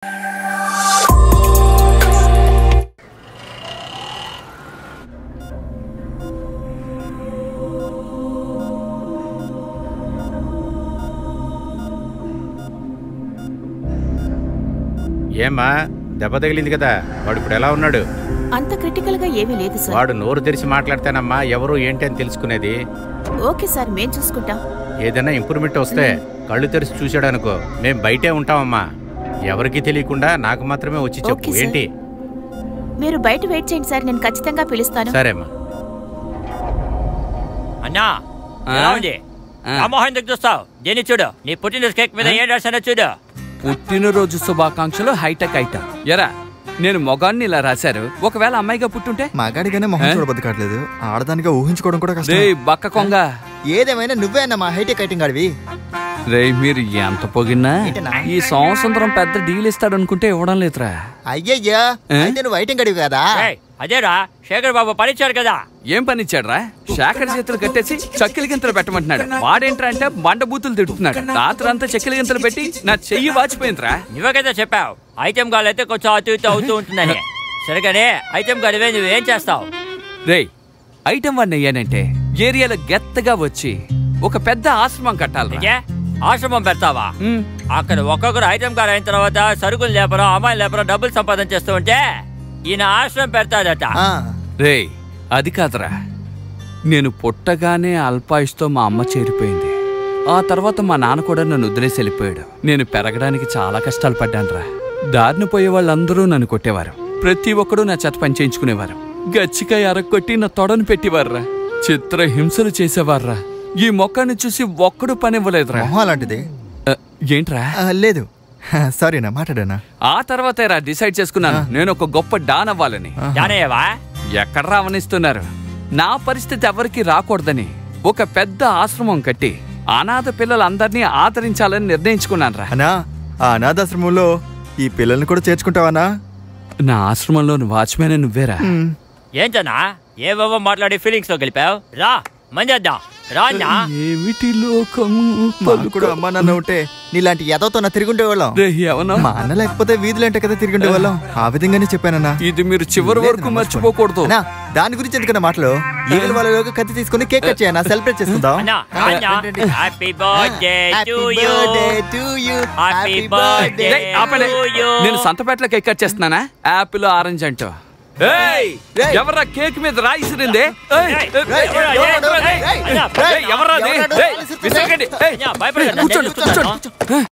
ఏమ్మా దెబ్బ తగిలింది కదా, వాడు ఇప్పుడు ఎలా ఉన్నాడు? అంత క్రిటికల్ గా ఏమీ లేదు సార్. వాడు నోరు తెరిచి మాట్లాడితేనమ్మా ఎవరు ఏంటి అని తెలుసుకునేది. ఓకే సార్, మేం చూసుకుంటాం. ఏదైనా ఇంప్రూవ్మెంట్ వస్తే కళ్ళు తెరిచి చూశాడు అనుకో, మేము బయటే ఉంటామమ్మా. ఎవరికి తెలియకుండా నాకు మాత్రమే వచ్చి చెప్పు. ఏంటి? మీరు బయట వెయిట్ చేయండి సార్, నేను ఖచ్చితంగా పిలుస్తాను. సరేమ్మా. అన్నా రామోహన్ దగ్గర చూస్తావు, దీన్ని చూడు. నీ పుట్టినరోజు కేక్ మీద ఏం రాశానో చూడు. పుట్టినరోజు శుభాకాంక్షలు హైటెక్ ఐటమ్. ఎరా నేను మొగాన్ని ఇలా రాశారు, ఒకవేళ అమ్మాయిగా పుట్టుంటే? మగాడిగానే మొహం చూడబద్దు కావట్లేదు, ఆడదానిగా ఊహించుకోవడం కూడా కష్టం. బక్క కొంగ, ఏదేమైనా నువ్వే అన్న మా హైటెక్ ఐటమ్ గాడివి. రే మీరు ఎంత పొగిన్నా ఈ సంవత్సరం పెద్ద డీల్ ఇస్తాడు అనుకుంటే ఇవ్వడం లేదురా. అయ్యయ్యా, అయితే నువ్వు ఐటెం గడివి కదా? అదేరా శేఖర్ బాబు పనిచ్చాడు కదా. ఏం పనిచ్చాడు రా? శేఖర్ చేతులు కట్టేసి చక్కెల గింతలు పెట్టమంటున్నాడు. వాడేంట్రా అంటే బండ బూతులు తిడుతున్నాడు. రాత్రంతా చక్కెల గింతలు పెట్టి నా చెయ్యి వాచిపోయిందిరా. నువ్వే కదా చెప్పావు ఐటెం గాలు అయితే కొంచెం అటు ఇటు అవుతూ ఉంటుందని. సరిగానే ఐటెం గాడివే, నువ్వేం చేస్తావు? రే ఐటెం వాడిని అయ్యానంటే ఏరియాలో గెత్తగా వచ్చి ఒక పెద్ద ఆశ్రమం కట్టాలి. ఆశ్రమం పెడతావా? అక్కడ ఒక్కొక్కరు ఐటెం గారు అయిన తర్వాత సరుకులు లేపరం, అమ్మాయిలు లేపరం, డబ్బులు సంపాదన చేస్తూ ఉంటే ఈయన ఆశ్రమం పెడతాడట. రే అది కాదురా, నేను పుట్టగానే అల్పాయుష్తో మా అమ్మ చేరిపోయింది. ఆ తర్వాత మా నాన్న కూడా నన్ను వదిలేసి వెళ్ళిపోయాడు. నేను పెరగడానికి చాలా కష్టాలు పడ్డానురా. దారిని పోయే వాళ్ళందరూ నన్ను కొట్టేవారు. ప్రతి ఒక్కరూ నా చేత పని చేయించుకునేవారు. గచ్చికాయ అరగొట్టి నా తొడను పెట్టేవారురా. చిత్ర హింసలు చేసేవారురా. ఈ మొక్కని చూసి ఒక్కడు పని ఇవ్వలేదురా. అలాంటిది ఏంట్రా? లేదు, సారీనా, మాట్లాడానా? ఆ తర్వాతే రా డిసైడ్ చేసుకున్నాను నేను ఒక గొప్ప డాన్ అవ్వాలని. ఎక్కడ రావనిస్తున్నారు? నా పరిస్థితి ఎవరికి రాకూడదని ఒక పెద్ద ఆశ్రమం కట్టి అనాథ పిల్లలందరినీ ఆదరించాలని నిర్ణయించుకున్నాను రా. అన్నా, ఆ అనాథాశ్రమంలో ఈ పిల్లల్ని కూడా చేర్చుకుంటావన్నా? నా ఆశ్రమంలో వాచ్మెన్ నువ్వేరా? ఏంటన్నా ఏవేవో మాట్లాడి ఫీలింగ్స్ లో గెలిపావు. రా మంజేద్దాం. ఏమిటి లోకము? కూడా అమ్మా నాన్న ఉంటే నీలాంటి ఎదవతో నా తిరుగుండేవాళ్ళం. మా అన్న లేకపోతే వీధులంటే కదా తిరుగుండేవాళ్ళం. ఆ విధంగానే చెప్పానన్నా. ఇది మీరు చివరి వరకు మర్చిపోకూడదు. దాని గురించి ఎందుకన్నా మాటలు? ఈగల వాళ్ళ కత్తి తీసుకుని కేక్ కట్ చేయనా, సెలబ్రేట్ చేసుకుందాం. నేను సంతపేటలో కేక్ కట్ చేస్తున్నానా? యాపిల్ ఆరెంజ్ అంటూ ఎవరా కేక్ మీద రాయిసిరిందే? ఎవరా? కూర్చోండి కూర్చోండి.